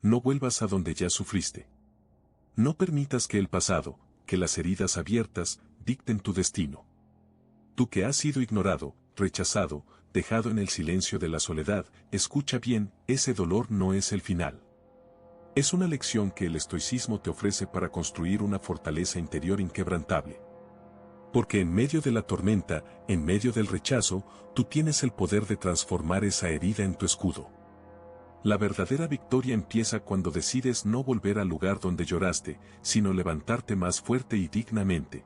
No vuelvas a donde ya sufriste. No permitas que el pasado, que las heridas abiertas, dicten tu destino. Tú que has sido ignorado, rechazado, dejado en el silencio de la soledad, escucha bien, ese dolor no es el final. Es una lección que el estoicismo te ofrece para construir una fortaleza interior inquebrantable. Porque en medio de la tormenta, en medio del rechazo, tú tienes el poder de transformar esa herida en tu escudo. La verdadera victoria empieza cuando decides no volver al lugar donde lloraste, sino levantarte más fuerte y dignamente.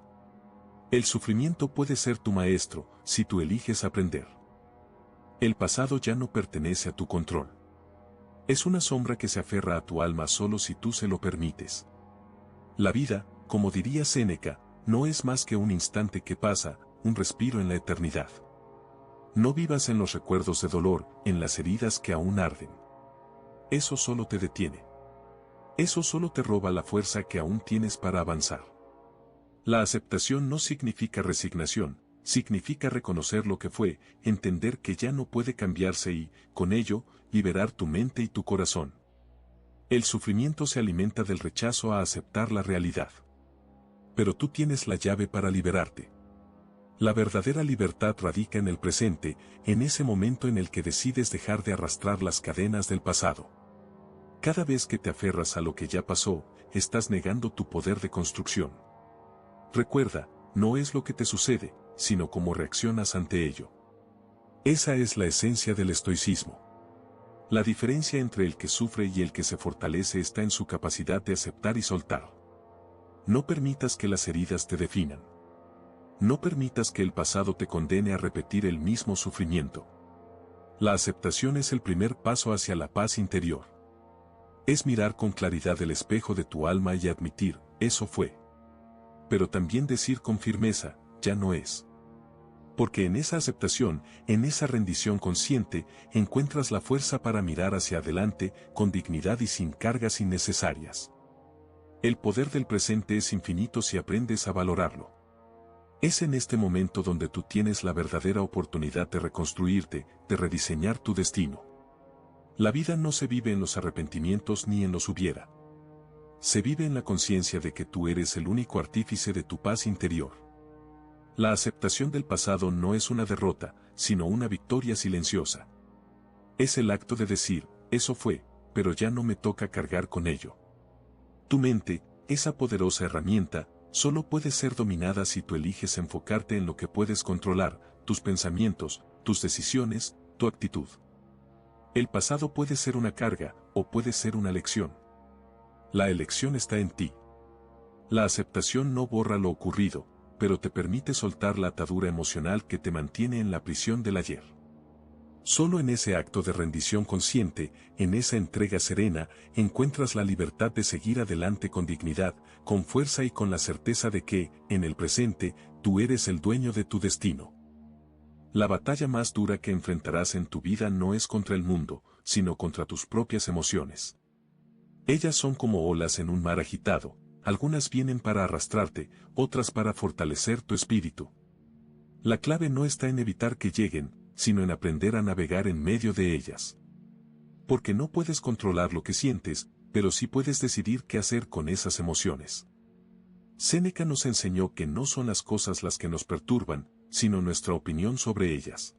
El sufrimiento puede ser tu maestro, si tú eliges aprender. El pasado ya no pertenece a tu control. Es una sombra que se aferra a tu alma solo si tú se lo permites. La vida, como diría Séneca, no es más que un instante que pasa, un respiro en la eternidad. No vivas en los recuerdos de dolor, en las heridas que aún arden. Eso solo te detiene. Eso solo te roba la fuerza que aún tienes para avanzar. La aceptación no significa resignación, significa reconocer lo que fue, entender que ya no puede cambiarse y, con ello, liberar tu mente y tu corazón. El sufrimiento se alimenta del rechazo a aceptar la realidad. Pero tú tienes la llave para liberarte. La verdadera libertad radica en el presente, en ese momento en el que decides dejar de arrastrar las cadenas del pasado. Cada vez que te aferras a lo que ya pasó, estás negando tu poder de construcción. Recuerda, no es lo que te sucede, sino cómo reaccionas ante ello. Esa es la esencia del estoicismo. La diferencia entre el que sufre y el que se fortalece está en su capacidad de aceptar y soltar. No permitas que las heridas te definan. No permitas que el pasado te condene a repetir el mismo sufrimiento. La aceptación es el primer paso hacia la paz interior. Es mirar con claridad el espejo de tu alma y admitir, eso fue. Pero también decir con firmeza, ya no es. Porque en esa aceptación, en esa rendición consciente, encuentras la fuerza para mirar hacia adelante, con dignidad y sin cargas innecesarias. El poder del presente es infinito si aprendes a valorarlo. Es en este momento donde tú tienes la verdadera oportunidad de reconstruirte, de rediseñar tu destino. La vida no se vive en los arrepentimientos ni en los hubiera. Se vive en la conciencia de que tú eres el único artífice de tu paz interior. La aceptación del pasado no es una derrota, sino una victoria silenciosa. Es el acto de decir, eso fue, pero ya no me toca cargar con ello. Tu mente, esa poderosa herramienta, solo puede ser dominada si tú eliges enfocarte en lo que puedes controlar, tus pensamientos, tus decisiones, tu actitud. El pasado puede ser una carga, o puede ser una lección. La elección está en ti. La aceptación no borra lo ocurrido, pero te permite soltar la atadura emocional que te mantiene en la prisión del ayer. Solo en ese acto de rendición consciente, en esa entrega serena, encuentras la libertad de seguir adelante con dignidad, con fuerza y con la certeza de que, en el presente, tú eres el dueño de tu destino. La batalla más dura que enfrentarás en tu vida no es contra el mundo, sino contra tus propias emociones. Ellas son como olas en un mar agitado, algunas vienen para arrastrarte, otras para fortalecer tu espíritu. La clave no está en evitar que lleguen, sino en aprender a navegar en medio de ellas. Porque no puedes controlar lo que sientes, pero sí puedes decidir qué hacer con esas emociones. Séneca nos enseñó que no son las cosas las que nos perturban, sino nuestra opinión sobre ellas.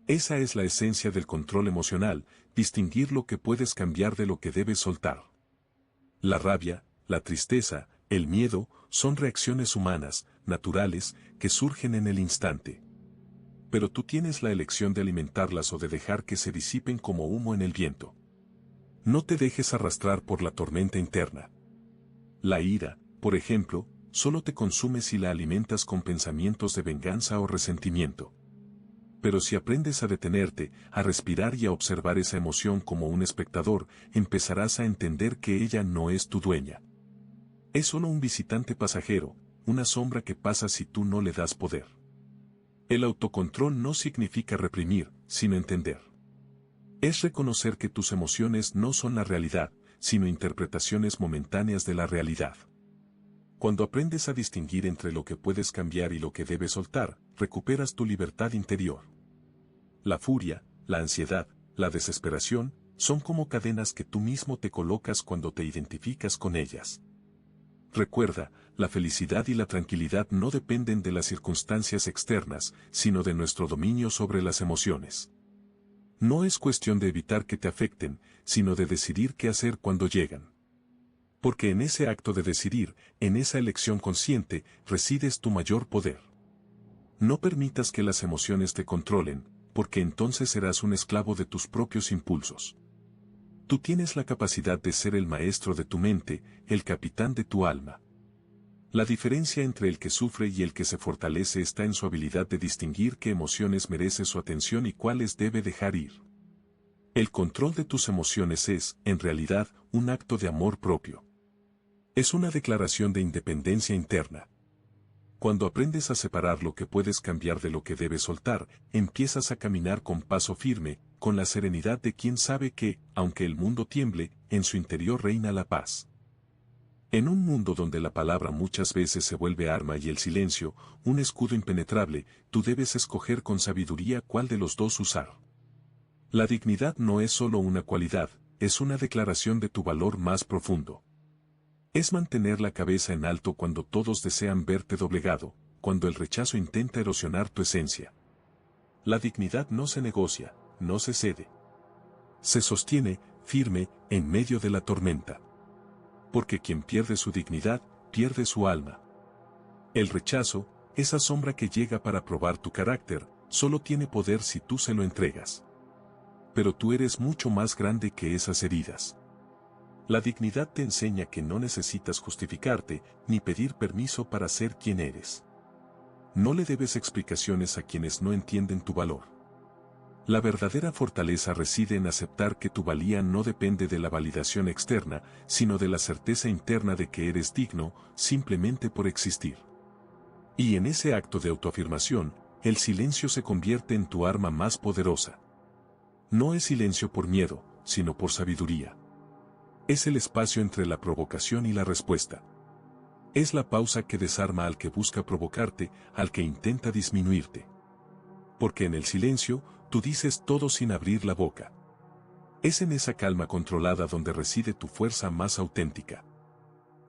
Esa es la esencia del control emocional, distinguir lo que puedes cambiar de lo que debes soltar. La rabia, la tristeza, el miedo, son reacciones humanas, naturales, que surgen en el instante. Pero tú tienes la elección de alimentarlas o de dejar que se disipen como humo en el viento. No te dejes arrastrar por la tormenta interna. La ira, por ejemplo, solo te consume si la alimentas con pensamientos de venganza o resentimiento. Pero si aprendes a detenerte, a respirar y a observar esa emoción como un espectador, empezarás a entender que ella no es tu dueña. Es solo un visitante pasajero, una sombra que pasa si tú no le das poder. El autocontrol no significa reprimir, sino entender. Es reconocer que tus emociones no son la realidad, sino interpretaciones momentáneas de la realidad. Cuando aprendes a distinguir entre lo que puedes cambiar y lo que debes soltar, recuperas tu libertad interior. La furia, la ansiedad, la desesperación, son como cadenas que tú mismo te colocas cuando te identificas con ellas. Recuerda, la felicidad y la tranquilidad no dependen de las circunstancias externas, sino de nuestro dominio sobre las emociones. No es cuestión de evitar que te afecten, sino de decidir qué hacer cuando llegan. Porque en ese acto de decidir, en esa elección consciente, resides tu mayor poder. No permitas que las emociones te controlen, porque entonces serás un esclavo de tus propios impulsos. Tú tienes la capacidad de ser el maestro de tu mente, el capitán de tu alma. La diferencia entre el que sufre y el que se fortalece está en su habilidad de distinguir qué emociones merece su atención y cuáles debe dejar ir. El control de tus emociones es, en realidad, un acto de amor propio. Es una declaración de independencia interna. Cuando aprendes a separar lo que puedes cambiar de lo que debes soltar, empiezas a caminar con paso firme, con la serenidad de quien sabe que, aunque el mundo tiemble, en su interior reina la paz. En un mundo donde la palabra muchas veces se vuelve arma y el silencio, un escudo impenetrable, tú debes escoger con sabiduría cuál de los dos usar. La dignidad no es solo una cualidad, es una declaración de tu valor más profundo. Es mantener la cabeza en alto cuando todos desean verte doblegado, cuando el rechazo intenta erosionar tu esencia. La dignidad no se negocia, no se cede. Se sostiene, firme, en medio de la tormenta. Porque quien pierde su dignidad, pierde su alma. El rechazo, esa sombra que llega para probar tu carácter, solo tiene poder si tú se lo entregas. Pero tú eres mucho más grande que esas heridas. La dignidad te enseña que no necesitas justificarte, ni pedir permiso para ser quien eres. No le debes explicaciones a quienes no entienden tu valor. La verdadera fortaleza reside en aceptar que tu valía no depende de la validación externa, sino de la certeza interna de que eres digno, simplemente por existir. Y en ese acto de autoafirmación, el silencio se convierte en tu arma más poderosa. No es silencio por miedo, sino por sabiduría. Es el espacio entre la provocación y la respuesta. Es la pausa que desarma al que busca provocarte, al que intenta disminuirte. Porque en el silencio, tú dices todo sin abrir la boca. Es en esa calma controlada donde reside tu fuerza más auténtica.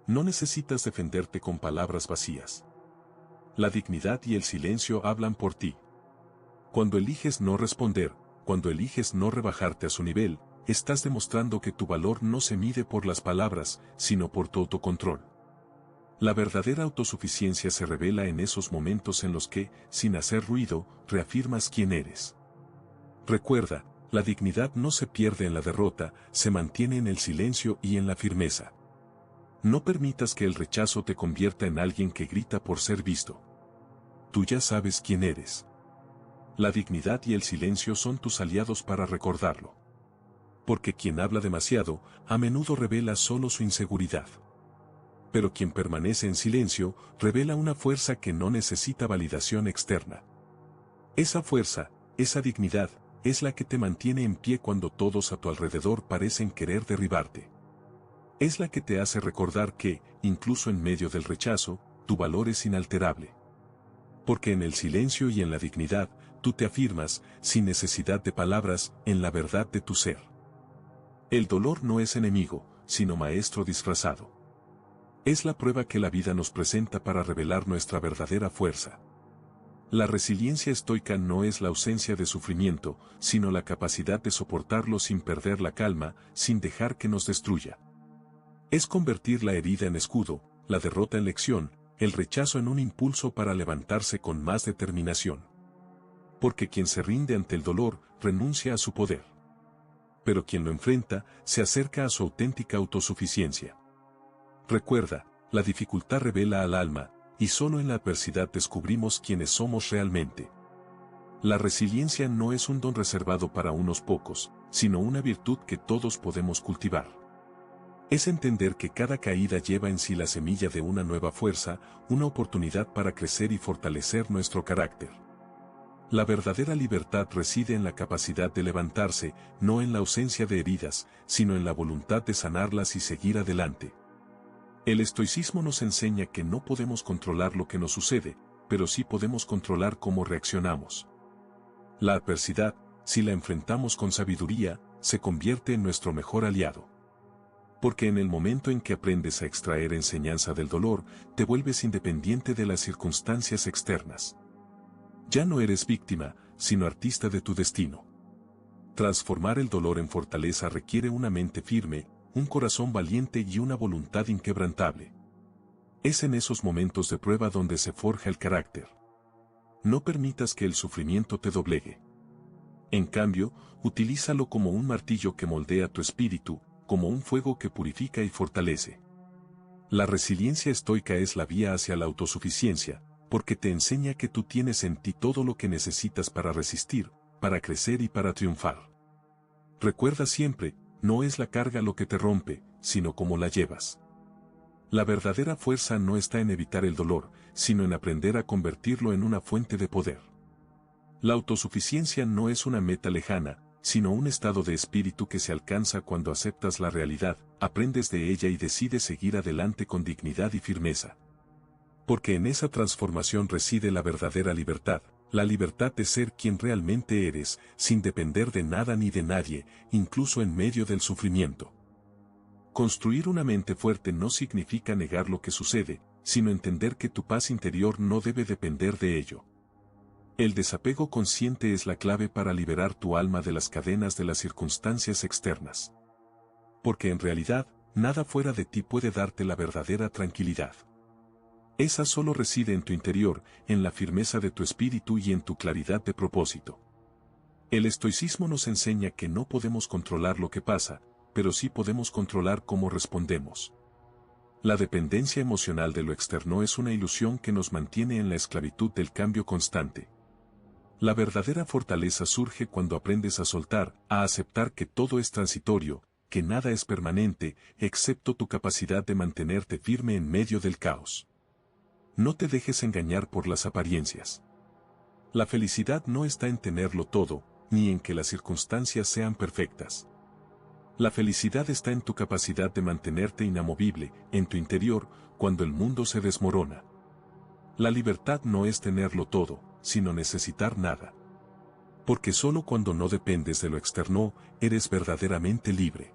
No necesitas defenderte con palabras vacías. La dignidad y el silencio hablan por ti. Cuando eliges no responder, cuando eliges no rebajarte a su nivel, estás demostrando que tu valor no se mide por las palabras, sino por tu autocontrol. La verdadera autosuficiencia se revela en esos momentos en los que, sin hacer ruido, reafirmas quién eres. Recuerda, la dignidad no se pierde en la derrota, se mantiene en el silencio y en la firmeza. No permitas que el rechazo te convierta en alguien que grita por ser visto. Tú ya sabes quién eres. La dignidad y el silencio son tus aliados para recordarlo. Porque quien habla demasiado, a menudo revela solo su inseguridad. Pero quien permanece en silencio, revela una fuerza que no necesita validación externa. Esa fuerza, esa dignidad, es la que te mantiene en pie cuando todos a tu alrededor parecen querer derribarte. Es la que te hace recordar que, incluso en medio del rechazo, tu valor es inalterable. Porque en el silencio y en la dignidad, tú te afirmas, sin necesidad de palabras, en la verdad de tu ser. El dolor no es enemigo, sino maestro disfrazado. Es la prueba que la vida nos presenta para revelar nuestra verdadera fuerza. La resiliencia estoica no es la ausencia de sufrimiento, sino la capacidad de soportarlo sin perder la calma, sin dejar que nos destruya. Es convertir la herida en escudo, la derrota en lección, el rechazo en un impulso para levantarse con más determinación. Porque quien se rinde ante el dolor, renuncia a su poder. Pero quien lo enfrenta, se acerca a su auténtica autosuficiencia. Recuerda, la dificultad revela al alma, y solo en la adversidad descubrimos quiénes somos realmente. La resiliencia no es un don reservado para unos pocos, sino una virtud que todos podemos cultivar. Es entender que cada caída lleva en sí la semilla de una nueva fuerza, una oportunidad para crecer y fortalecer nuestro carácter. La verdadera libertad reside en la capacidad de levantarse, no en la ausencia de heridas, sino en la voluntad de sanarlas y seguir adelante. El estoicismo nos enseña que no podemos controlar lo que nos sucede, pero sí podemos controlar cómo reaccionamos. La adversidad, si la enfrentamos con sabiduría, se convierte en nuestro mejor aliado. Porque en el momento en que aprendes a extraer enseñanza del dolor, te vuelves independiente de las circunstancias externas. Ya no eres víctima, sino artista de tu destino. Transformar el dolor en fortaleza requiere una mente firme, un corazón valiente y una voluntad inquebrantable. Es en esos momentos de prueba donde se forja el carácter. No permitas que el sufrimiento te doblegue. En cambio, utilízalo como un martillo que moldea tu espíritu, como un fuego que purifica y fortalece. La resiliencia estoica es la vía hacia la autosuficiencia, porque te enseña que tú tienes en ti todo lo que necesitas para resistir, para crecer y para triunfar. Recuerda siempre, no es la carga lo que te rompe, sino cómo la llevas. La verdadera fuerza no está en evitar el dolor, sino en aprender a convertirlo en una fuente de poder. La autosuficiencia no es una meta lejana, sino un estado de espíritu que se alcanza cuando aceptas la realidad, aprendes de ella y decides seguir adelante con dignidad y firmeza. Porque en esa transformación reside la verdadera libertad, la libertad de ser quien realmente eres, sin depender de nada ni de nadie, incluso en medio del sufrimiento. Construir una mente fuerte no significa negar lo que sucede, sino entender que tu paz interior no debe depender de ello. El desapego consciente es la clave para liberar tu alma de las cadenas de las circunstancias externas. Porque en realidad, nada fuera de ti puede darte la verdadera tranquilidad. Esa solo reside en tu interior, en la firmeza de tu espíritu y en tu claridad de propósito. El estoicismo nos enseña que no podemos controlar lo que pasa, pero sí podemos controlar cómo respondemos. La dependencia emocional de lo externo es una ilusión que nos mantiene en la esclavitud del cambio constante. La verdadera fortaleza surge cuando aprendes a soltar, a aceptar que todo es transitorio, que nada es permanente, excepto tu capacidad de mantenerte firme en medio del caos. No te dejes engañar por las apariencias. La felicidad no está en tenerlo todo, ni en que las circunstancias sean perfectas. La felicidad está en tu capacidad de mantenerte inamovible, en tu interior, cuando el mundo se desmorona. La libertad no es tenerlo todo, sino necesitar nada. Porque solo cuando no dependes de lo externo, eres verdaderamente libre.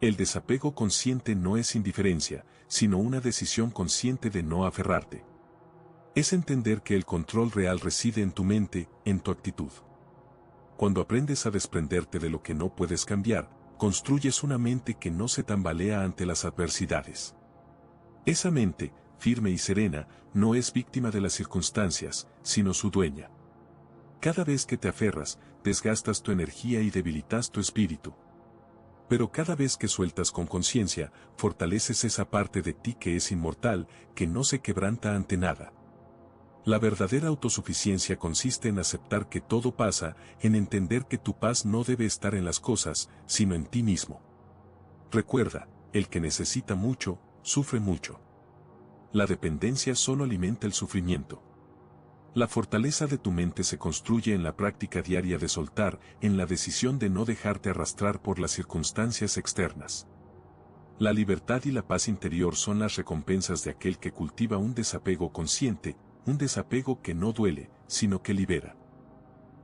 El desapego consciente no es indiferencia, sino una decisión consciente de no aferrarte. Es entender que el control real reside en tu mente, en tu actitud. Cuando aprendes a desprenderte de lo que no puedes cambiar, construyes una mente que no se tambalea ante las adversidades. Esa mente, firme y serena, no es víctima de las circunstancias, sino su dueña. Cada vez que te aferras, desgastas tu energía y debilitas tu espíritu. Pero cada vez que sueltas con conciencia, fortaleces esa parte de ti que es inmortal, que no se quebranta ante nada. La verdadera autosuficiencia consiste en aceptar que todo pasa, en entender que tu paz no debe estar en las cosas, sino en ti mismo. Recuerda, el que necesita mucho, sufre mucho. La dependencia solo alimenta el sufrimiento. La fortaleza de tu mente se construye en la práctica diaria de soltar, en la decisión de no dejarte arrastrar por las circunstancias externas. La libertad y la paz interior son las recompensas de aquel que cultiva un desapego consciente, un desapego que no duele, sino que libera.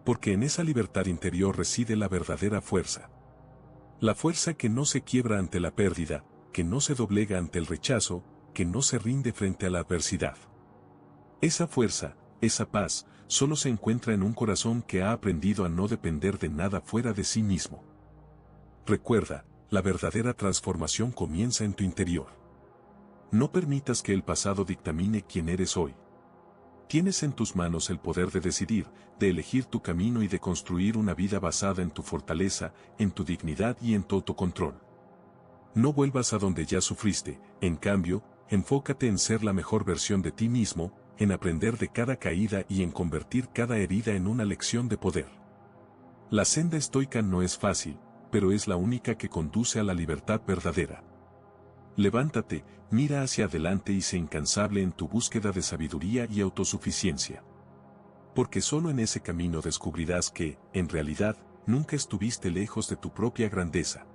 Porque en esa libertad interior reside la verdadera fuerza. La fuerza que no se quiebra ante la pérdida, que no se doblega ante el rechazo, que no se rinde frente a la adversidad. Esa fuerza, esa paz, solo se encuentra en un corazón que ha aprendido a no depender de nada fuera de sí mismo. Recuerda, la verdadera transformación comienza en tu interior. No permitas que el pasado dictamine quién eres hoy. Tienes en tus manos el poder de decidir, de elegir tu camino y de construir una vida basada en tu fortaleza, en tu dignidad y en tu autocontrol. No vuelvas a donde ya sufriste, en cambio, enfócate en ser la mejor versión de ti mismo, en aprender de cada caída y en convertir cada herida en una lección de poder. La senda estoica no es fácil, pero es la única que conduce a la libertad verdadera. Levántate, mira hacia adelante y sé incansable en tu búsqueda de sabiduría y autosuficiencia. Porque solo en ese camino descubrirás que, en realidad, nunca estuviste lejos de tu propia grandeza.